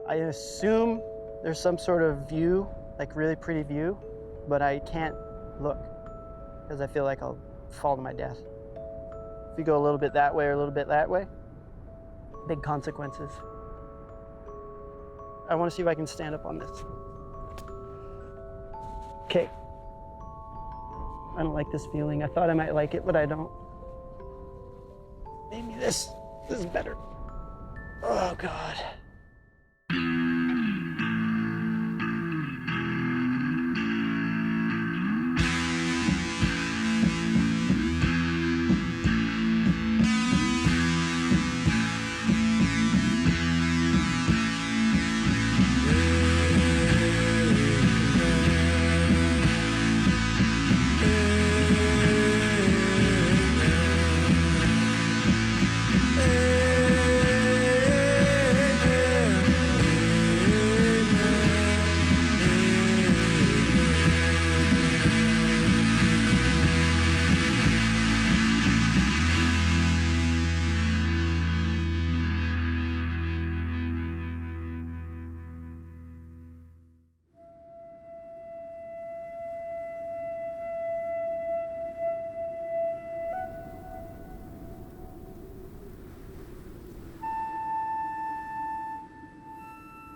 I assume there's some sort of view, like really pretty view, but I can't look because I feel like I'll fall to my death. If you go a little bit that way or a little bit that way, big consequences. I want to see if I can stand up on this. Okay. I don't like this feeling. I thought I might like it, but I don't. Maybe this is better. Oh, God.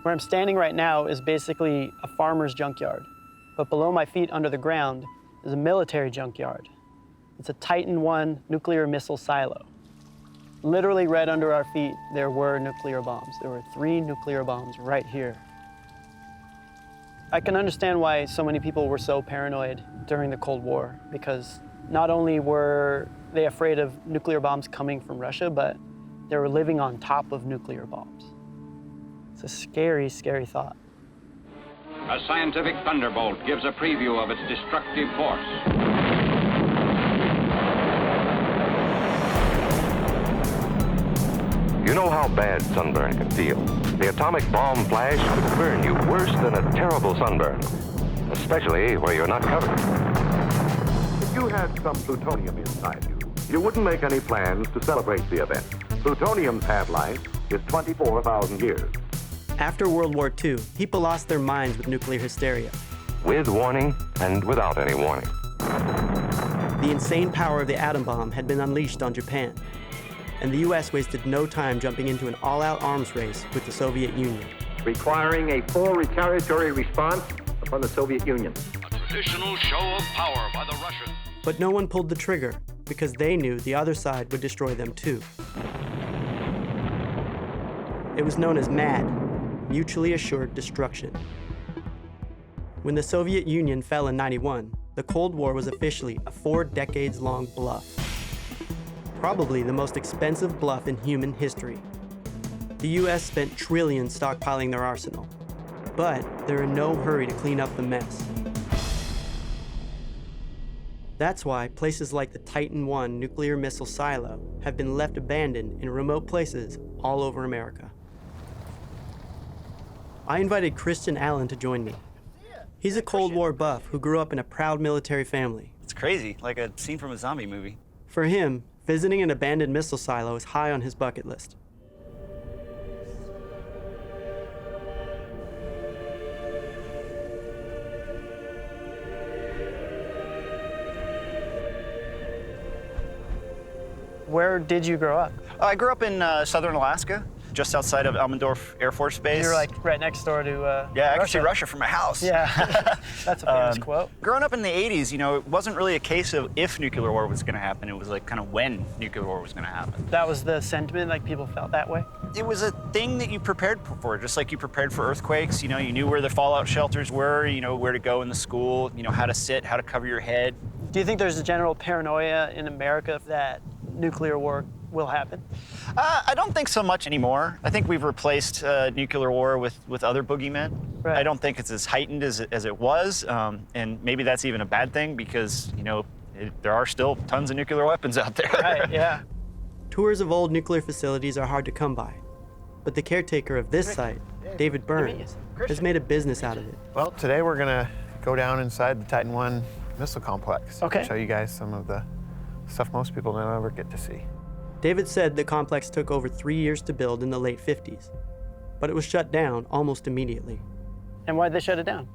Where I'm standing right now is basically a farmer's junkyard. But below my feet under the ground is a military junkyard. It's a Titan I nuclear missile silo. Literally right under our feet, there were nuclear bombs. There were 3 nuclear bombs right here. I can understand why so many people were so paranoid during the Cold War, because not only were they afraid of nuclear bombs coming from Russia, but they were living on top of nuclear bombs. It's a scary, scary thought. A scientific thunderbolt gives a preview of its destructive force. You know how bad sunburn can feel. The atomic bomb flash could burn you worse than a terrible sunburn, especially where you're not covered. If you had some plutonium inside you, you wouldn't make any plans to celebrate the event. Plutonium's half-life is 24,000 years. After World War II, people lost their minds with nuclear hysteria. With warning and without any warning. The insane power of the atom bomb had been unleashed on Japan, and the US wasted no time jumping into an all-out arms race with the Soviet Union. Requiring a full retaliatory response upon the Soviet Union. A traditional show of power by the Russians. But no one pulled the trigger because they knew the other side would destroy them too. It was known as MAD, Mutually Assured Destruction. When the Soviet Union fell in '91, the Cold War was officially a 4-decades-long bluff. Probably the most expensive bluff in human history. The US spent trillions stockpiling their arsenal, but they're in no hurry to clean up the mess. That's why places like the Titan I nuclear missile silo have been left abandoned in remote places all over America. I invited Christian Allen to join me. He's a Cold War buff who grew up in a proud military family. It's crazy, like a scene from a zombie movie. For him, visiting an abandoned missile silo is high on his bucket list. Where did you grow up? I grew up in southern Alaska, just outside of Elmendorf Air Force Base. You're like right next door to yeah, I could see Russia from my house. Yeah, that's a famous quote. Growing up in the 80s, you know, it wasn't really a case of if nuclear war was going to happen. It was like kind of when nuclear war was going to happen. That was the sentiment, like people felt that way? It was a thing that you prepared for, just like you prepared for earthquakes. You know, you knew where the fallout shelters were, you know, where to go in the school, you know, how to sit, how to cover your head. Do you think there's a general paranoia in America that nuclear war will happen? I don't think so much anymore. I think we've replaced nuclear war with other boogeymen. Right. I don't think it's as heightened as it was, and maybe that's even a bad thing because, you know, there are still tons of nuclear weapons out there. Right, yeah. Tours of old nuclear facilities are hard to come by, but the caretaker of this site, David Burns, has made a business out of it. Well, today we're gonna go down inside the Titan I missile complex. Okay. Show you guys some of the stuff most people don't ever get to see. David said the complex took over 3 years to build in the late 50s. but it was shut down almost immediately. And why'd they shut it down?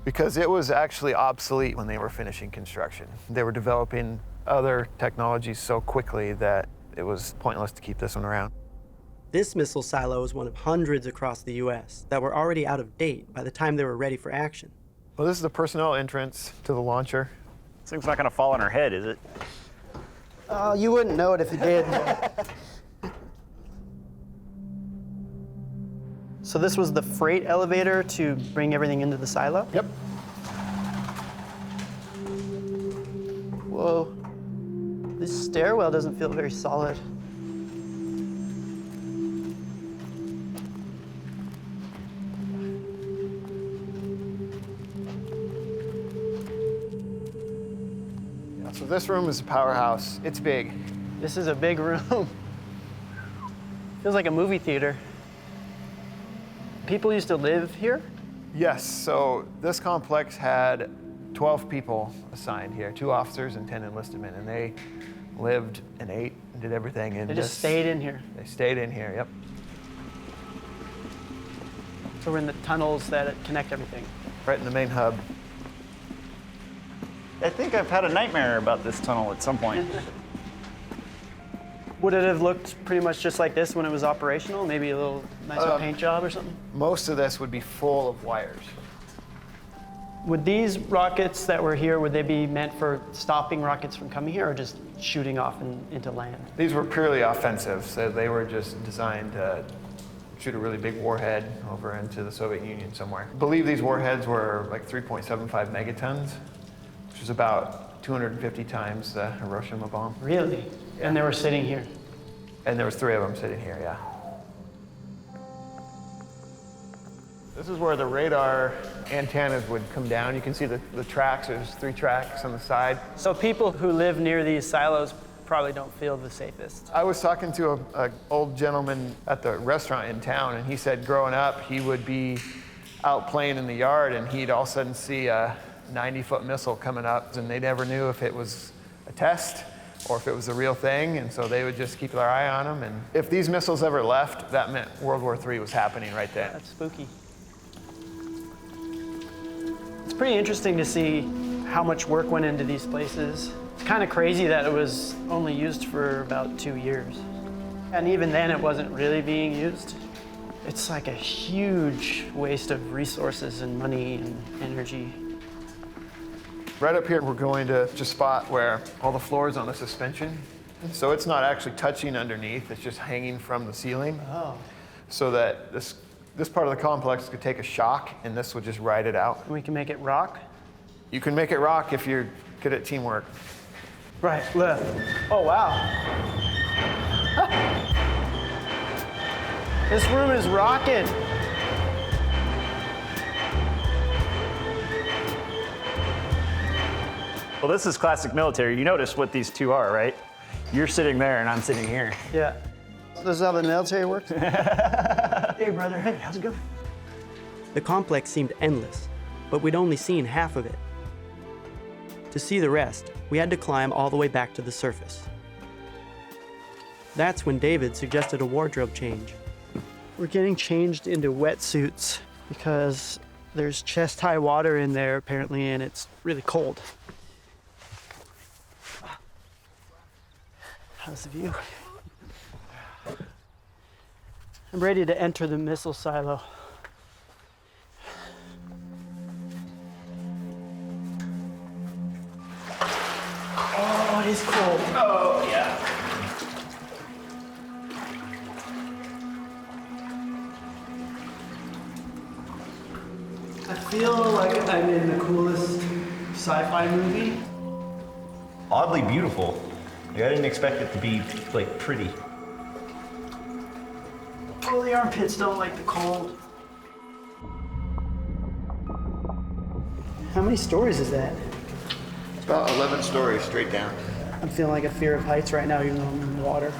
Because it was actually obsolete when they were finishing construction. They were developing other technologies so quickly that it was pointless to keep this one around. This missile silo is one of hundreds across the US that were already out of date by the time they were ready for action. Well, this is the personnel entrance to the launcher. This thing's not gonna fall on her head, is it? Oh, you wouldn't know it if it did. So this was the freight elevator to bring everything into the silo? Yep. Whoa. This stairwell doesn't feel very solid. Yeah, so this room is a powerhouse. It's big. This is a big room. Feels like a movie theater. People used to live here? Yes, so this complex had 12 people assigned here, 2 officers and 10 enlisted men, and they lived and ate and did everything in They just stayed in here. They stayed in here, yep. So we're in the tunnels that connect everything. Right in the main hub. I think I've had a nightmare about this tunnel at some point. Would it have looked pretty much just like this when it was operational? Maybe a little nicer paint job or something? Most of this would be full of wires. Would these rockets that were here, would they be meant for stopping rockets from coming here or just shooting off into land? These were purely offensive, so they were just designed to shoot a really big warhead over into the Soviet Union somewhere. I believe these warheads were like 3.75 megatons, which is about 250 times the Hiroshima bomb. Really? Yeah. And they were sitting here? And there was 3 of them sitting here, yeah. This is where the radar antennas would come down. You can see the tracks. There's 3 tracks on the side. So people who live near these silos probably don't feel the safest. I was talking to an old gentleman at the restaurant in town, and he said growing up, he would be out playing in the yard, and he'd all of a sudden see a 90-foot missile coming up, and they never knew if it was a test or if it was a real thing, and so they would just keep their eye on them. And if these missiles ever left, that meant World War III was happening right then. That's spooky. It's pretty interesting to see how much work went into these places. It's kind of crazy that it was only used for about 2 years. And even then, it wasn't really being used. It's like a huge waste of resources and money and energy. Right up here, we're going to just spot where all the floor is on the suspension. So it's not actually touching underneath, it's just hanging from the ceiling. Oh. So that this part of the complex could take a shock, and this would just ride it out. We can make it rock? You can make it rock if you're good at teamwork. Right, left. Oh, wow. This room is rocking. Well, this is classic military. You notice what these 2 are, right? You're sitting there and I'm sitting here. Yeah. This is how the military works? Hey, brother. Hey, how's it going? The complex seemed endless, but we'd only seen half of it. To see the rest, we had to climb all the way back to the surface. That's when David suggested a wardrobe change. We're getting changed into wetsuits because there's chest-high water in there, apparently, and it's really cold. How's the view? I'm ready to enter the missile silo. Oh, it is cold. Oh, yeah. I feel like I'm in the coolest sci-fi movie. Oddly beautiful. Like, I didn't expect it to be, like, pretty. Oh, the armpits don't like the cold. How many stories is that? It's about 11 stories straight down. I'm feeling like a fear of heights right now, even though I'm in water.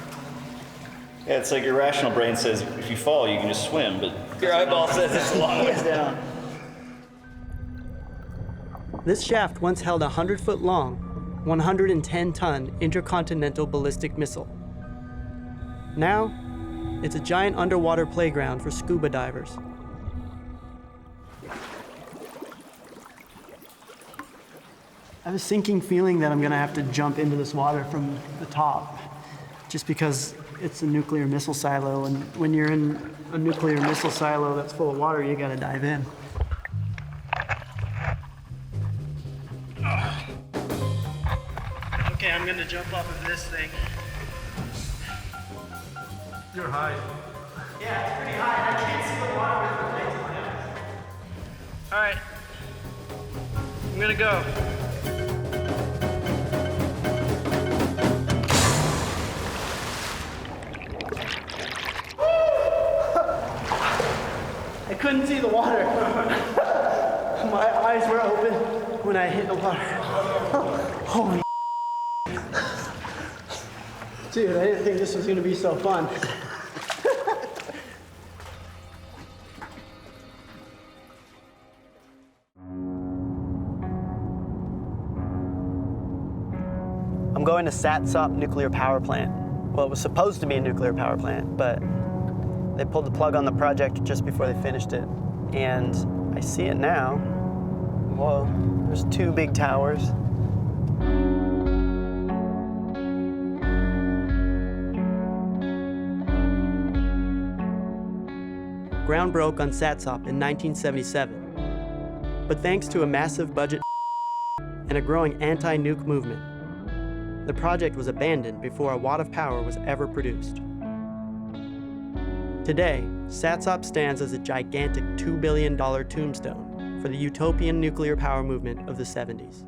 Yeah, it's like your rational brain says if you fall, you can just swim, but your eyeball says it's a long ways down. This shaft once held a 100-foot long, 110-ton intercontinental ballistic missile. Now, It's a giant underwater playground for scuba divers. I have a sinking feeling that I'm gonna have to jump into this water from the top, just because it's a nuclear missile silo, and when you're in a nuclear missile silo that's full of water, you gotta dive in. Okay, I'm gonna jump off of this thing. You're high. Yeah, it's pretty high. I can't see the water with the lights in my eyes. All right, I'm gonna go. I couldn't see the water. My eyes were open when I hit the water. Holy dude, I didn't think this was gonna be so fun. I'm going to Satsop nuclear power plant. Well, it was supposed to be a nuclear power plant, but they pulled the plug on the project just before they finished it. And I see it now. Whoa, there's 2 big towers. Ground broke on Satsop in 1977. But thanks to a massive budget and a growing anti-nuke movement, the project was abandoned before a watt of power was ever produced. Today, Satsop stands as a gigantic $2 billion tombstone for the utopian nuclear power movement of the 70s.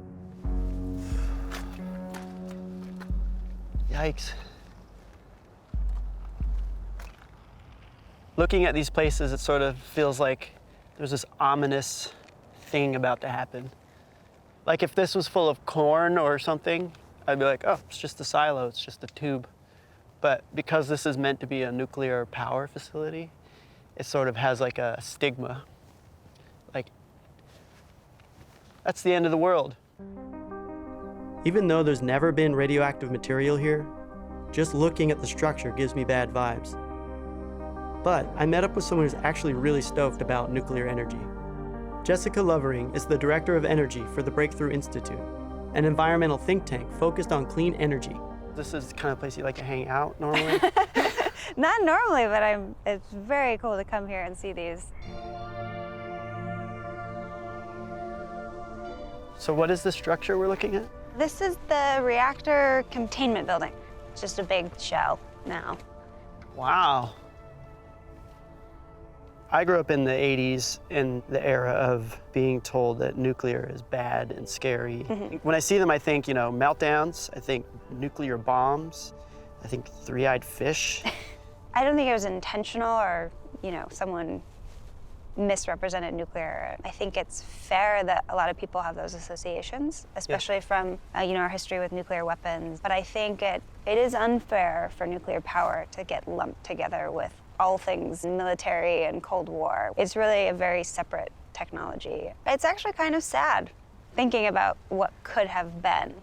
Yikes. Looking at these places, it sort of feels like there's this ominous thing about to happen. Like if this was full of corn or something, I'd be like, oh, it's just a silo, it's just a tube. But because this is meant to be a nuclear power facility, it sort of has like a stigma. Like, that's the end of the world. Even though there's never been radioactive material here, just looking at the structure gives me bad vibes. But I met up with someone who's actually really stoked about nuclear energy. Jessica Lovering is the Director of Energy for the Breakthrough Institute, an environmental think tank focused on clean energy. This is the kind of place you like to hang out normally? Not normally, but it's very cool to come here and see these. So what is the structure we're looking at? This is the reactor containment building. It's just a big shell now. Wow. I grew up in the 80s in the era of being told that nuclear is bad and scary. When I see them, I think, meltdowns. I think nuclear bombs. I think three-eyed fish. I don't think it was intentional or, someone misrepresented nuclear. I think it's fair that a lot of people have those associations, especially from, our history with nuclear weapons. But I think it is unfair for nuclear power to get lumped together with all things military and Cold War. It's really a very separate technology. It's actually kind of sad thinking about what could have been.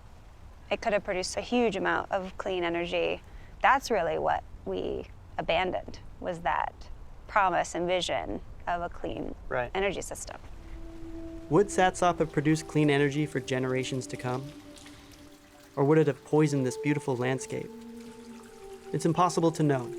It could have produced a huge amount of clean energy. That's really what we abandoned, was that promise and vision of a clean energy system. Would Satsop have produced clean energy for generations to come? Or would it have poisoned this beautiful landscape? It's impossible to know.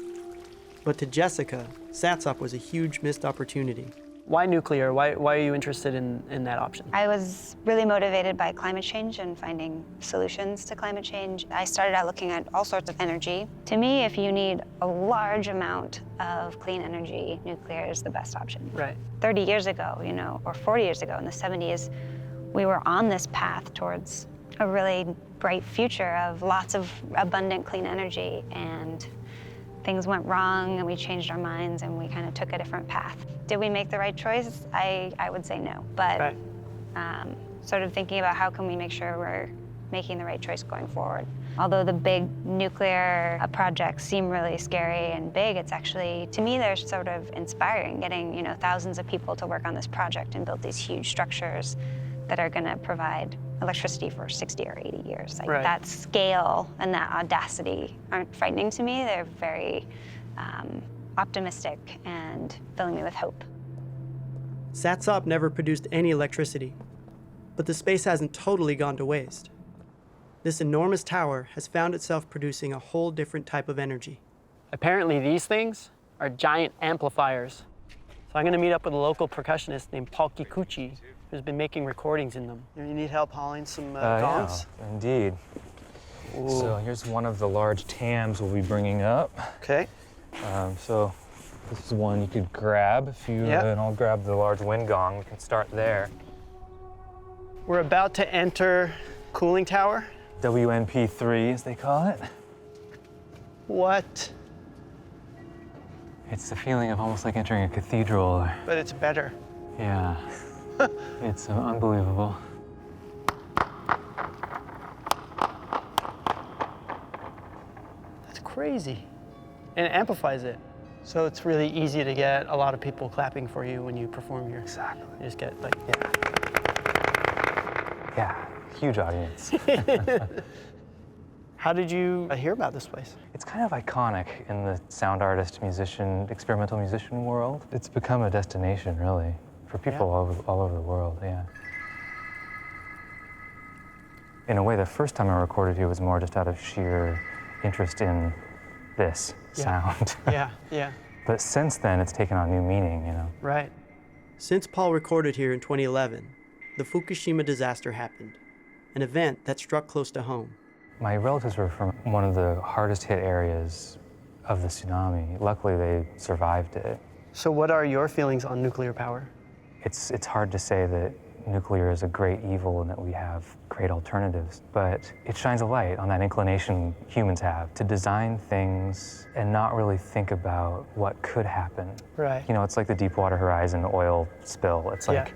But to Jessica, Satsop was a huge missed opportunity. Why nuclear? Why are you interested in that option? I was really motivated by climate change and finding solutions to climate change. I started out looking at all sorts of energy. To me, if you need a large amount of clean energy, nuclear is the best option. Right. 30 years ago, or 40 years ago in the 70s, we were on this path towards a really bright future of lots of abundant clean energy, and things went wrong and we changed our minds and we kind of took a different path. Did we make the right choice? I would say no, but sort of thinking about how can we make sure we're making the right choice going forward. Although the big nuclear projects seem really scary and big, it's actually, to me, they're sort of inspiring, getting thousands of people to work on this project and build these huge structures that are gonna provide electricity for 60 or 80 years. Like that scale and that audacity aren't frightening to me. They're very optimistic and filling me with hope. Satsop never produced any electricity, but the space hasn't totally gone to waste. This enormous tower has found itself producing a whole different type of energy. Apparently these things are giant amplifiers. So I'm gonna meet up with a local percussionist named Paul Kikuchi, who's been making recordings in them. You need help hauling some gongs? Yeah, indeed. Ooh. So here's one of the large tams we'll be bringing up. Okay. So this is one you could grab if you, and I'll grab the large wind gong. We can start there. We're about to enter cooling tower. WNP3, as they call it. What? It's the feeling of almost like entering a cathedral. But it's better. Yeah. It's unbelievable. That's crazy. And it amplifies it. So it's really easy to get a lot of people clapping for you when you perform here. Exactly. You just get like, Yeah, huge audience. How did you hear about this place? It's kind of iconic in the sound artist, musician, experimental musician world. It's become a destination, really, for people all over the world, yeah. In a way, the first time I recorded here was more just out of sheer interest in this sound. Yeah. But since then, it's taken on new meaning, you know. Right. Since Paul recorded here in 2011, the Fukushima disaster happened, an event that struck close to home. My relatives were from one of the hardest hit areas of the tsunami. Luckily, they survived it. So what are your feelings on nuclear power? It's hard to say that nuclear is a great evil and that we have great alternatives, but it shines a light on that inclination humans have to design things and not really think about what could happen. Right. You know, it's like the Deepwater Horizon oil spill. It's like,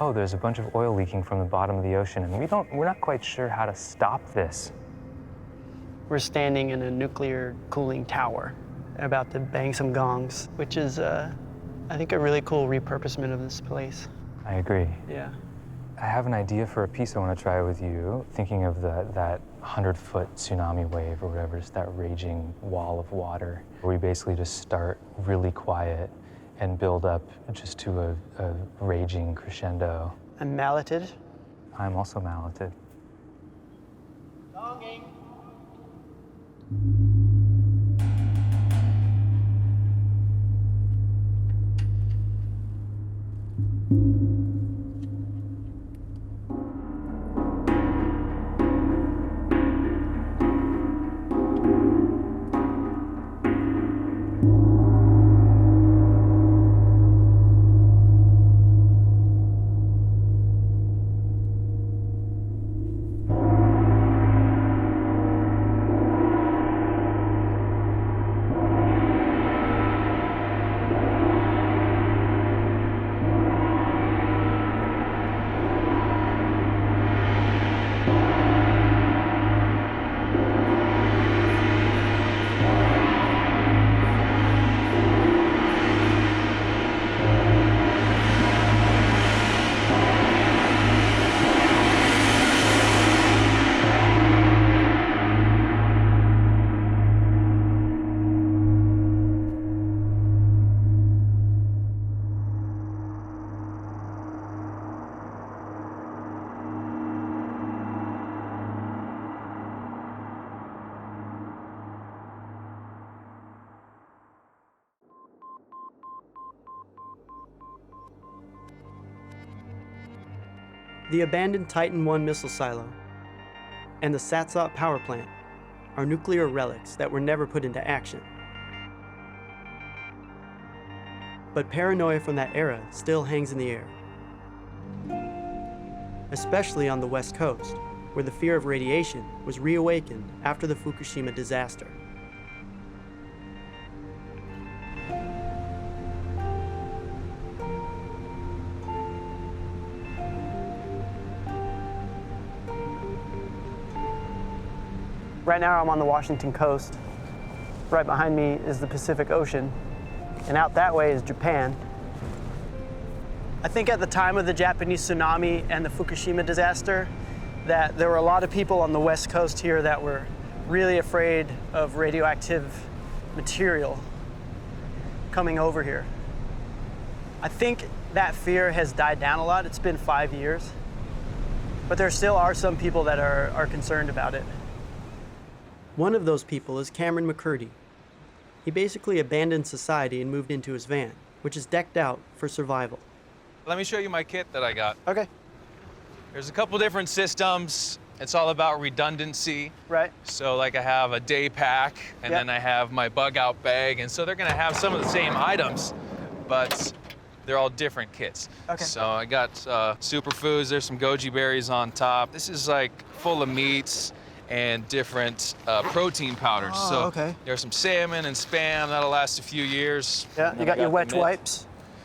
oh, there's a bunch of oil leaking from the bottom of the ocean, and we're not quite sure how to stop this. We're standing in a nuclear cooling tower, about to bang some gongs, which is, I think, a really cool repurposement of this place. I agree. Yeah. I have an idea for a piece I want to try with you, thinking of that 100-foot tsunami wave or whatever, just that raging wall of water, where we basically just start really quiet and build up just to a raging crescendo. I'm malleted. I'm also malleted. Gonging. The abandoned Titan I missile silo and the Satsop power plant are nuclear relics that were never put into action. But paranoia from that era still hangs in the air, especially on the West Coast, where the fear of radiation was reawakened after the Fukushima disaster. Right now I'm on the Washington coast. Right behind me is the Pacific Ocean, and out that way is Japan. I think at the time of the Japanese tsunami and the Fukushima disaster, that there were a lot of people on the West Coast here that were really afraid of radioactive material. coming over here. I think that fear has died down a lot. It's been 5 years. But there still are some people that are concerned about it. One of those people is Cameron McCurdy. He basically abandoned society and moved into his van, which is decked out for survival. Let me show you my kit that I got. Okay. There's a couple different systems. It's all about redundancy. Right. So like I have a day pack, and then I have my bug out bag, and so they're gonna have some of the same items, but they're all different kits. Okay. So I got superfoods. There's some goji berries on top. This is like full of meats and different protein powders. Oh, so okay. there's some salmon and Spam that'll last a few years. Yeah, Then you I got your the wet mints. wipes.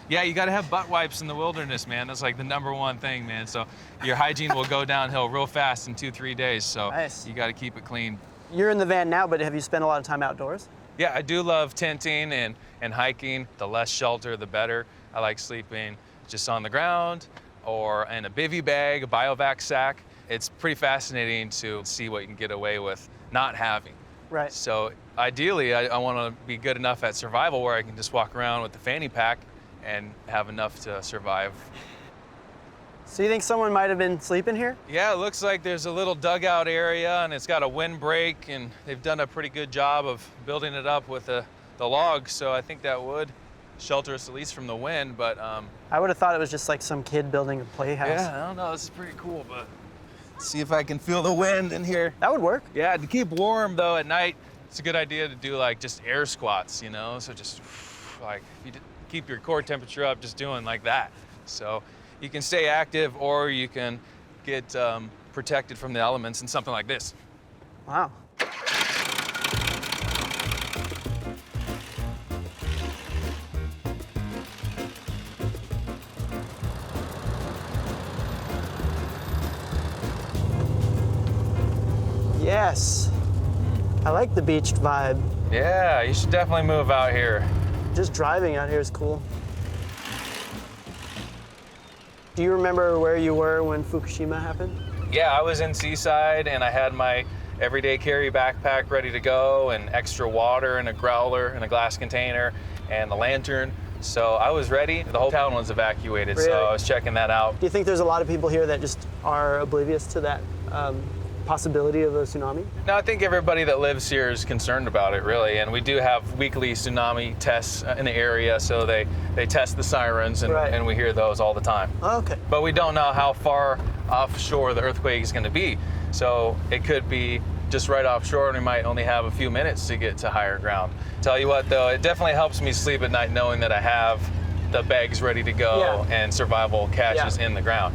Yeah, you gotta have butt wipes in the wilderness, man. That's like the #1 thing, man. So your hygiene will go downhill real fast in 2-3 days. So Nice. you gotta keep it clean. You're in the van now, but have you spent a lot of time outdoors? Yeah, I do love tenting and hiking. The less shelter, the better. I like sleeping just on the ground or in a bivy bag, a biovac sack. It's pretty fascinating to see what you can get away with not having. Right. So ideally, I want to be good enough at survival where I can just walk around with the fanny pack and have enough to survive. So you think someone might have been sleeping here? Yeah, it looks like there's a little dugout area and it's got a windbreak, and they've done a pretty good job of building it up with the logs. So I think that would shelter us at least from the wind, but I would have thought it was just like some kid building a playhouse. yeah, I don't know, this is pretty cool, but let's see if I can feel the wind in here. That would work. Yeah, to keep warm though at night, it's a good idea to do like just air squats, you know? So just like, you keep your core temperature up just doing like that. So you can stay active or you can get protected from the elements in something like this. Wow. Yes. I like the beached vibe. Yeah, you should definitely move out here. Just driving out here is cool. Do you remember where you were when Fukushima happened? Yeah, I was in Seaside and I had my everyday carry backpack ready to go and extra water and a growler and a glass container and a lantern. So I was ready. The whole town was evacuated, Really? so I was checking that out. Do you think there's a lot of people here that just are oblivious to that possibility of a tsunami? No, I think everybody that lives here is concerned about it, really. And we do have weekly tsunami tests in the area, so they test the sirens, and, Right. and we hear those all the time. Oh, okay. But we don't know how far offshore the earthquake is going to be. So it could be just right offshore, and we might only have a few minutes to get to higher ground. Tell you what, though, it definitely helps me sleep at night knowing that I have the bags ready to go and survival caches in the ground.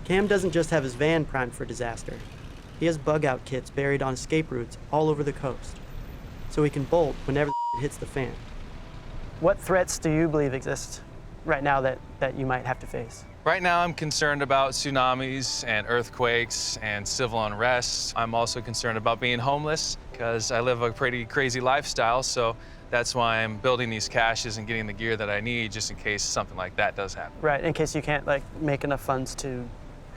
Cam doesn't just have his van primed for disaster. He has bug-out kits buried on escape routes all over the coast, so he can bolt whenever hits the fan. What threats do you believe exist right now that you might have to face? Right now, I'm concerned about tsunamis and earthquakes and civil unrest. I'm also concerned about being homeless because I live a pretty crazy lifestyle, so that's why I'm building these caches and getting the gear that I need just in case something like that does happen. Right, in case you can't like make enough funds to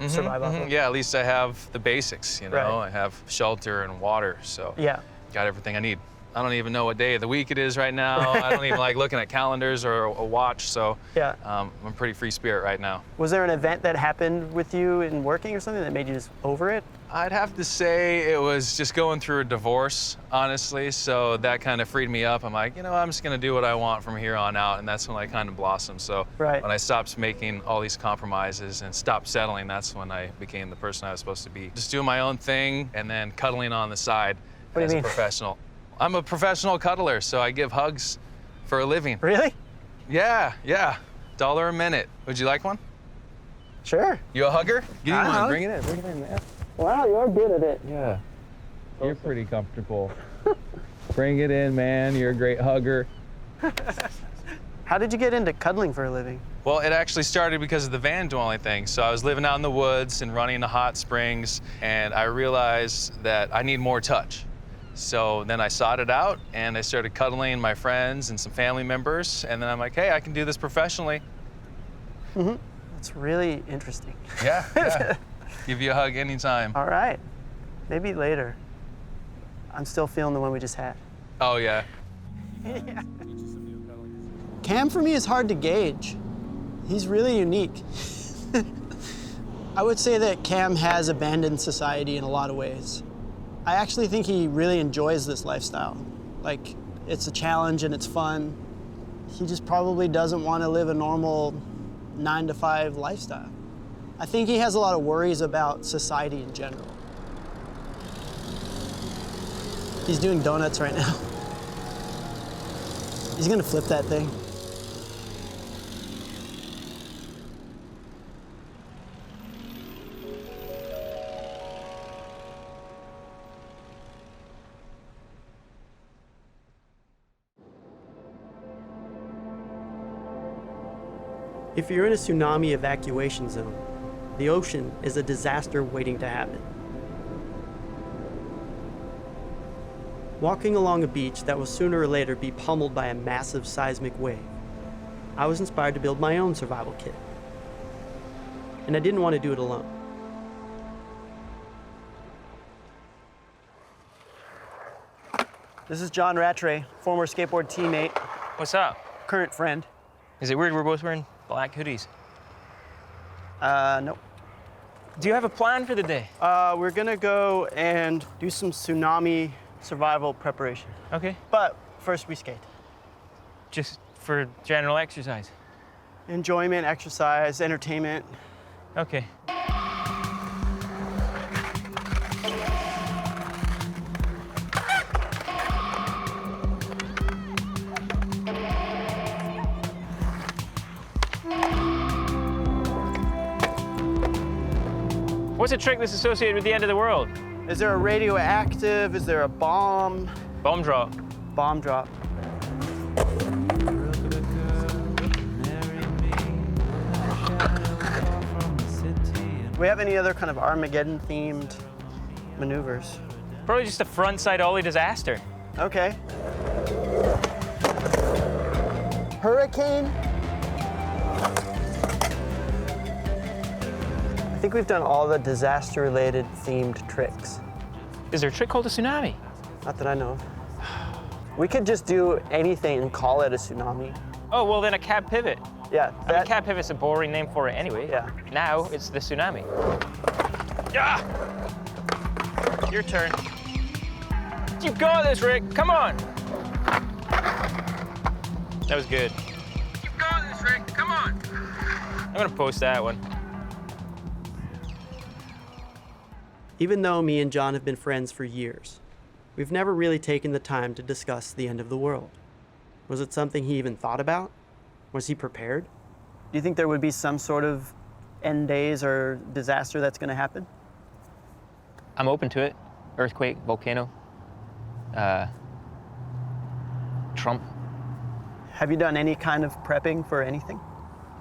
survive off of. Yeah, at least I have the basics, you know? Right. I have shelter and water, so Yeah. got everything I need. I don't even know what day of the week it is right now. I don't even like looking at calendars or a watch, so Yeah. I'm a pretty free spirit right now. Was there an event that happened with you in working or something that made you just over it? I'd have to say it was just going through a divorce, honestly, so that kind of freed me up. I'm like, you know, I'm just gonna do what I want from here on out, and that's when I kind of blossomed. So Right. when I stopped making all these compromises and stopped settling, that's when I became the person I was supposed to be. Just doing my own thing and then cuddling on the side What do you as a mean? professional. I'm a professional cuddler, so I give hugs for a living. Really? Yeah, $1 a minute. Would you like one? Sure. You a hugger? Give me I one. hug. Bring it in, man. Wow, you are good at it. Yeah. You're pretty comfortable. Bring it in, man. You're a great hugger. How did you get into cuddling for a living? Well, it actually started because of the van dwelling thing. So I was living out in the woods and running the hot springs, and I realized that I need more touch. So then I sought it out, and I started cuddling my friends and some family members, and then I'm like, hey, I can do this professionally. That's really interesting. Yeah. Give you a hug anytime. All right. Maybe later. I'm still feeling the one we just had. Oh, yeah. Yeah. Cam for me is hard to gauge. He's really unique. I would say that Cam has abandoned society in a lot of ways. I actually think he really enjoys this lifestyle. Like, it's a challenge and it's fun. He just probably doesn't want to live a normal 9-to-5 lifestyle. I think he has a lot of worries about society in general. He's doing donuts right now. He's gonna flip that thing. If you're in a tsunami evacuation zone, the ocean is a disaster waiting to happen. Walking along a beach that will sooner or later be pummeled by a massive seismic wave, I was inspired to build my own survival kit. And I didn't want to do it alone. This is John Rattray, former skateboard teammate, What's up? current friend. Is it weird we're both wearing black hoodies? Nope. Do you have a plan for the day? We're gonna go and do some tsunami survival preparation. Okay. But first we skate. Just for general exercise? Enjoyment, exercise, entertainment. Okay. What's a trick that's associated with the end of the world? Is there a radioactive? Is there a bomb? Bomb drop. Bomb drop. Do we have any other kind of Armageddon-themed maneuvers? Probably just a frontside ollie disaster. Okay. Hurricane? I think we've done all the disaster-related themed tricks. Is there a trick called a tsunami? Not that I know of. We could just do anything and call it a tsunami. Oh, well then a cab pivot. Yeah. I mean, cab pivot's a boring name for it anyway. Yeah. Now it's the tsunami. Yeah! Your turn. You got this, Rick. Come on. That was good. You got this, Rick. Come on. I'm gonna post that one. Even though me and John have been friends for years, we've never really taken the time to discuss the end of the world. Was it something he even thought about? Was he prepared? Do you think there would be some sort of end days or disaster that's going to happen? I'm open to it. Earthquake, volcano, Trump. Have you done any kind of prepping for anything?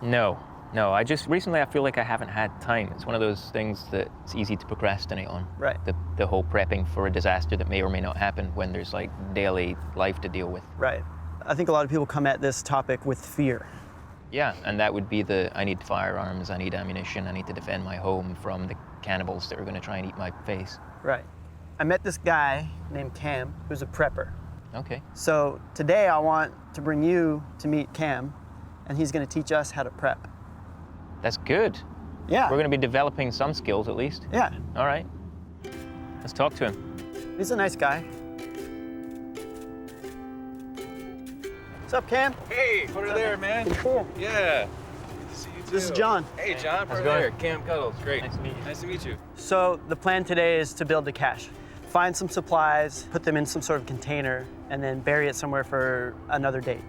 No. I feel like I haven't had time. It's one of those things that's easy to procrastinate on. Right. The whole prepping for a disaster that may or may not happen when there's like daily life to deal with. Right. I think a lot of people come at this topic with fear. Yeah, and that would be I need firearms, I need ammunition, I need to defend my home from the cannibals that are going to try and eat my face. Right. I met this guy named Cam, who's a prepper. Okay. So today I want to bring you to meet Cam, and he's going to teach us how to prep. That's good. Yeah. We're going to be developing some skills at least. Yeah. All right. Let's talk to him. He's a nice guy. What's up, Cam? Hey, put her there, man. Good to see you. Yeah. Good to see you too. This is John. Hey, John. Put her there. Cam Cuddles. Great. Nice to meet you. Nice to meet you. So the plan today is to build a cache. Find some supplies, put them in some sort of container, and then bury it somewhere for another date.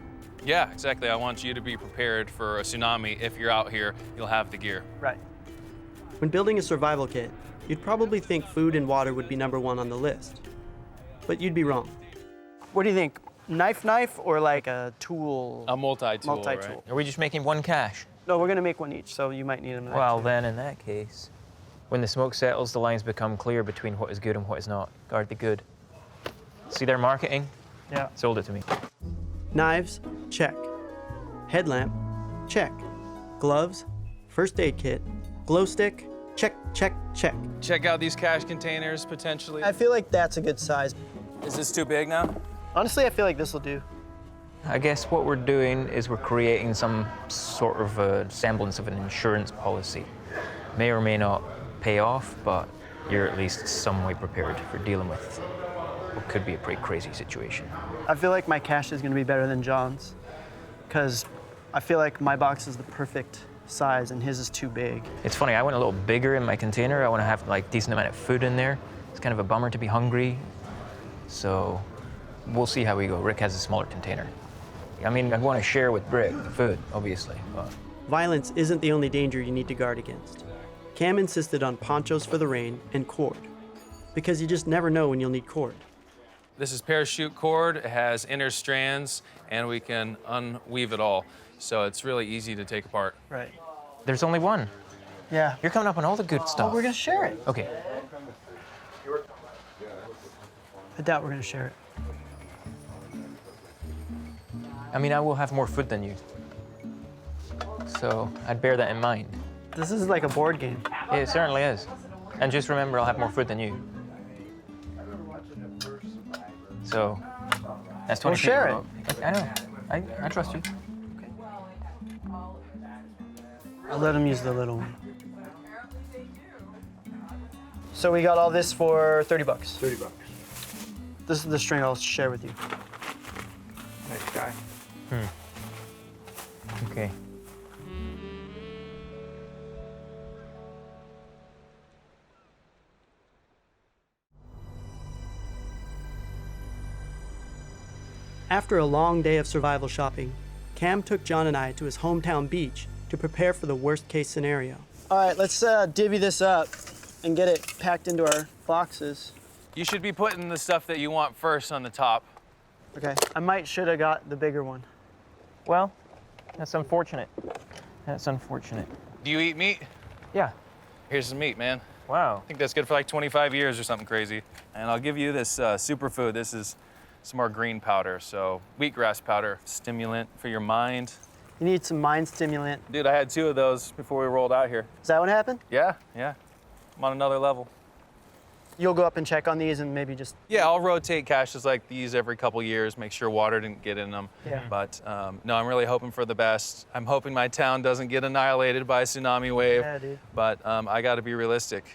Yeah, exactly. I want you to be prepared for a tsunami. If you're out here, you'll have the gear. Right. When building a survival kit, you'd probably think food and water would be #1 on the list. But you'd be wrong. What do you think? Knife, or like a tool? A multi-tool, Multi-tool. right? Are we just making one cache? No, we're gonna make one each, so you might need them. Well, then in that case, when the smoke settles, the lines become clear between what is good and what is not. Guard the good. See their marketing? Yeah. Sold it to me. Knives, check. Headlamp, check. Gloves, first aid kit, glow stick, check, check, check. Check out these cache containers potentially. I feel like that's a good size. Is this too big now? Honestly, I feel like this will do. I guess what we're doing is we're creating some sort of a semblance of an insurance policy. May or may not pay off, but you're at least some way prepared for dealing with what could be a pretty crazy situation. I feel like my cache is going to be better than John's, because I feel like my box is the perfect size and his is too big. It's funny, I went a little bigger in my container. I want to have like decent amount of food in there. It's kind of a bummer to be hungry, so we'll see how we go. Rick has a smaller container. I mean, I want to share with Rick the food, obviously, but... Violence isn't the only danger you need to guard against. Cam insisted on ponchos for the rain and cord, because you just never know when you'll need cord. This is parachute cord. It has inner strands, and we can unweave it all. So it's really easy to take apart. Right. There's only one. Yeah. You're coming up on all the good stuff. Oh, we're going to share it. Okay. I doubt we're going to share it. I mean, I will have more food than you. So I'd bear that in mind. This is like a board game. It certainly is. And just remember, I'll have more food than you. So that's 20 We'll share it. I know. I trust you. I'll let him use the little one. So we got all this for 30 bucks. 30 bucks. This is the string I'll share with you. Nice guy. Okay. After a long day of survival shopping, Cam took John and I to his hometown beach to prepare for the worst case scenario. All right, let's divvy this up and get it packed into our boxes. You should be putting the stuff that you want first on the top. Okay, I should have got the bigger one. Well, that's unfortunate. That's unfortunate. Do you eat meat? Yeah. Here's some meat, man. Wow. I think that's good for like 25 years or something crazy. And I'll give you this superfood. This is some more green powder. So wheatgrass powder, stimulant for your mind. You need some mind stimulant. Dude, I had 2 of those before we rolled out here. Is that what happened? Yeah. I'm on another level. You'll go up and check on these and maybe just... Yeah, I'll rotate caches like these every couple years, make sure water didn't get in them. Yeah. But no, I'm really hoping for the best. I'm hoping my town doesn't get annihilated by a tsunami wave. Yeah, dude. But I got to be realistic.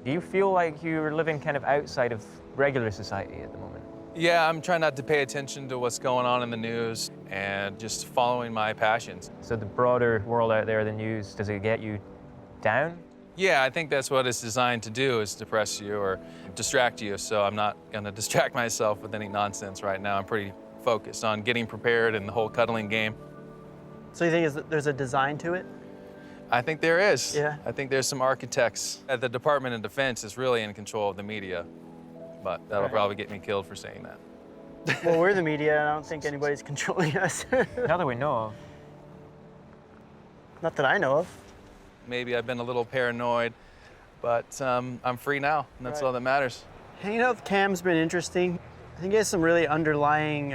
Do you feel like you're living kind of outside of regular society at the moment? Yeah, I'm trying not to pay attention to what's going on in the news and just following my passions. So the broader world out there, the news, does it get you down? Yeah, I think that's what it's designed to do, is depress you or distract you. So I'm not gonna distract myself with any nonsense right now. I'm pretty focused on getting prepared and the whole cuddling game. So you think there's a design to it? I think there is. Yeah. I think there's some architects. The Department of Defense is really in control of the media, but that'll probably get me killed for saying that. Well, we're the media, and I don't think anybody's controlling us. Not that we know of. Not that I know of. Maybe I've been a little paranoid, but I'm free now, and that's all that matters. Hanging out with Cam's been interesting. I think he has some really underlying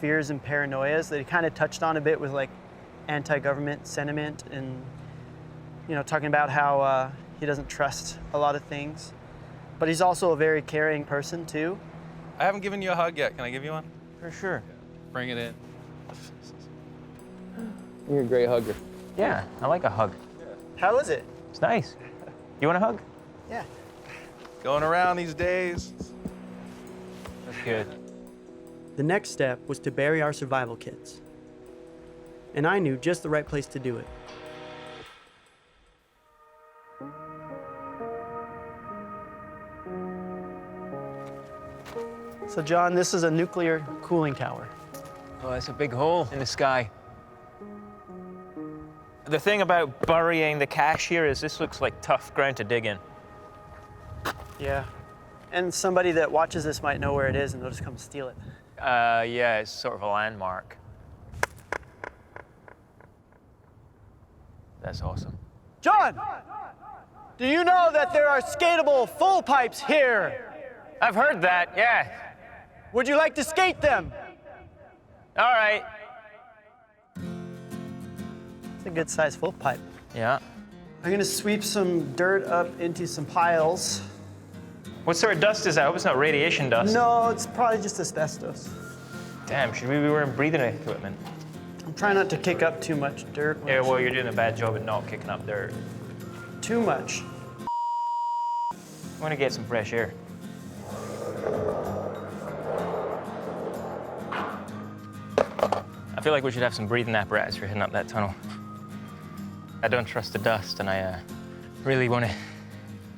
fears and paranoias that he kind of touched on a bit with like anti-government sentiment and, you know, talking about how he doesn't trust a lot of things. But he's also a very caring person too. I haven't given you a hug yet. Can I give you one? For sure. Bring it in. You're a great hugger. Yeah, I like a hug. How is it? It's nice. You want a hug? Yeah. Going around these days. That's good. The next step was to bury our survival kits. And I knew just the right place to do it. So John, this is a nuclear cooling tower. Oh, that's a big hole in the sky. The thing about burying the cache here is this looks like tough ground to dig in. Yeah. And somebody that watches this might know where it is and they'll just come steal it. Yeah, it's sort of a landmark. That's awesome. John! Do you know that there are skatable full pipes here? I've heard that, yeah. Would you like to skate them? All right. It's a good sized full pipe. Yeah. I'm gonna sweep some dirt up into some piles. What sort of dust is that? I hope it's not radiation dust. No, it's probably just asbestos. Damn, should we be wearing breathing equipment? I'm trying not to kick up too much dirt. Yeah, well, you're doing a bad job at not kicking up dirt. Too much. I want to get some fresh air. I feel like we should have some breathing apparatus for heading up that tunnel. I don't trust the dust, and I really want to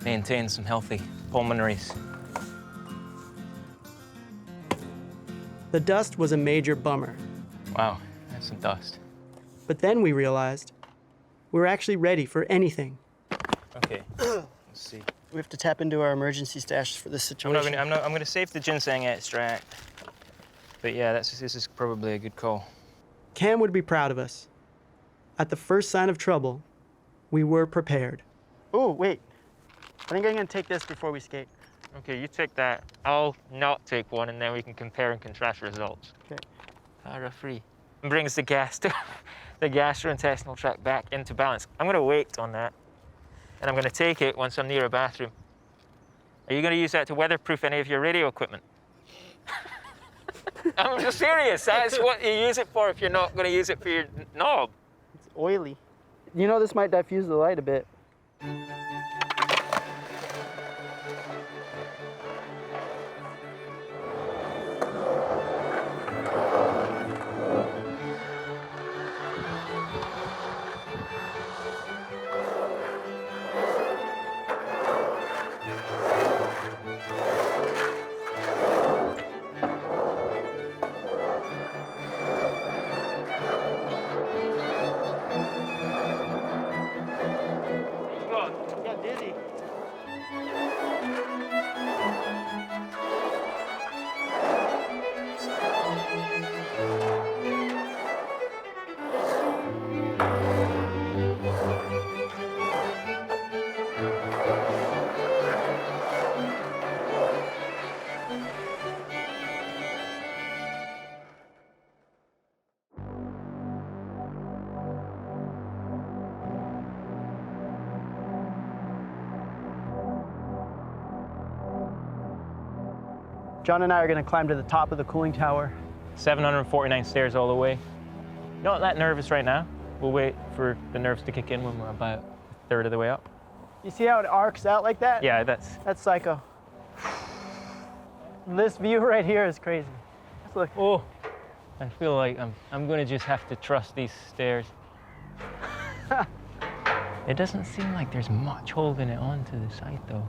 maintain some healthy pulmonaries. The dust was a major bummer. Wow, that's some dust. But then we realized we were actually ready for anything. Okay, let's see. We have to tap into our emergency stash for this situation. I'm gonna save the ginseng extract. But yeah, this is probably a good call. Cam would be proud of us. At the first sign of trouble, we were prepared. Oh, wait. I think I'm gonna take this before we skate. Okay, you take that. I'll not take one, and then we can compare and contrast results. Okay. Para-free. And brings the the gastrointestinal tract back into balance. I'm gonna wait on that, and I'm gonna take it once I'm near a bathroom. Are you gonna use that to weatherproof any of your radio equipment? I'm just serious. That's what you use it for if you're not gonna use it for your knob. It's oily. You know, this might diffuse the light a bit. John and I are going to climb to the top of the cooling tower. 749 stairs all the way. Not that nervous right now. We'll wait for the nerves to kick in when we're about a third of the way up. You see how it arcs out like that? Yeah, that's psycho. This view right here is crazy. Look. Oh, I feel like I'm going to just have to trust these stairs. It doesn't seem like there's much holding it onto the side, though.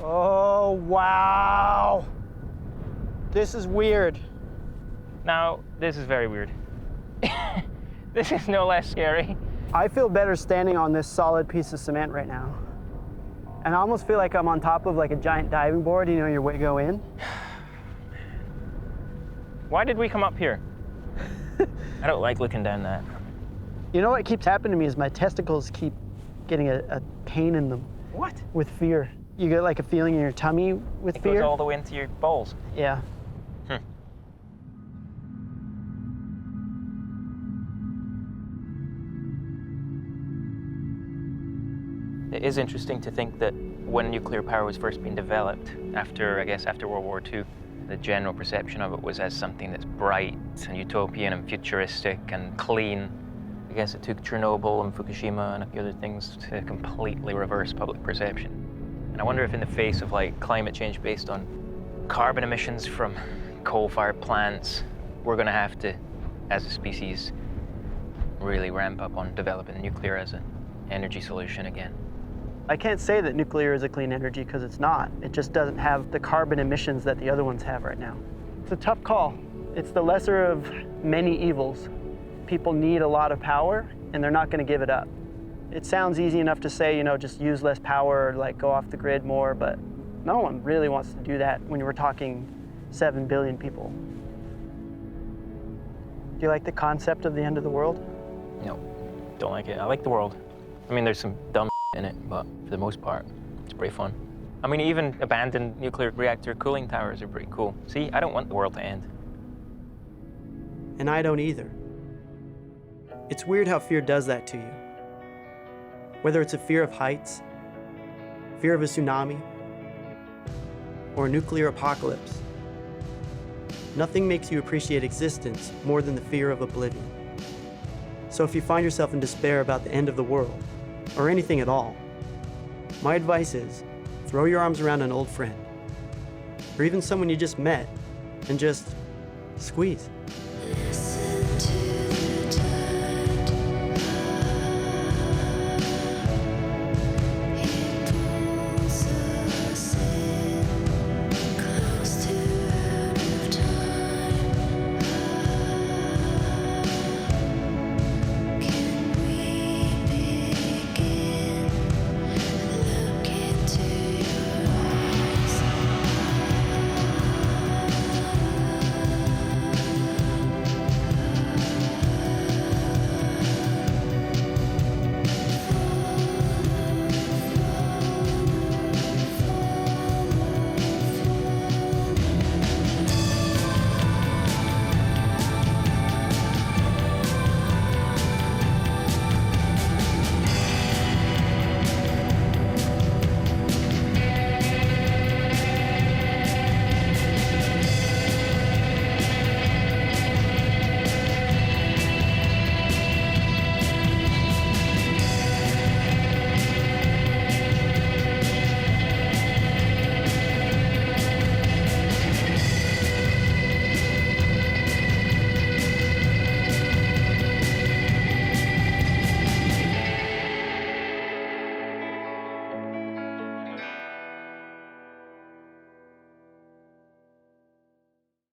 Oh, wow. This is weird. Now, this is very weird. This is no less scary. I feel better standing on this solid piece of cement right now. And I almost feel like I'm on top of like a giant diving board, you know, your way go in. Why did we come up here? I don't like looking down that. You know what keeps happening to me is my testicles keep getting a pain in them. What? With fear. You get like a feeling in your tummy with fear. It goes all the way into your balls. Yeah. It is interesting to think that when nuclear power was first being developed, after World War II, the general perception of it was as something that's bright and utopian and futuristic and clean. I guess it took Chernobyl and Fukushima and a few other things to completely reverse public perception. And I wonder if in the face of like climate change based on carbon emissions from coal-fired plants, we're gonna have to, as a species, really ramp up on developing nuclear as an energy solution again. I can't say that nuclear is a clean energy because it's not. It just doesn't have the carbon emissions that the other ones have right now. It's a tough call. It's the lesser of many evils. People need a lot of power and they're not gonna give it up. It sounds easy enough to say, you know, just use less power or like go off the grid more, but no one really wants to do that when we're talking 7 billion people. Do you like the concept of the end of the world? No, don't like it. I like the world. I mean, there's some dumb in it, but for the most part, it's pretty fun. I mean, even abandoned nuclear reactor cooling towers are pretty cool. See, I don't want the world to end. And I don't either. It's weird how fear does that to you. Whether it's a fear of heights, fear of a tsunami, or a nuclear apocalypse, nothing makes you appreciate existence more than the fear of oblivion. So if you find yourself in despair about the end of the world, or anything at all, my advice is throw your arms around an old friend, or even someone you just met, and just squeeze.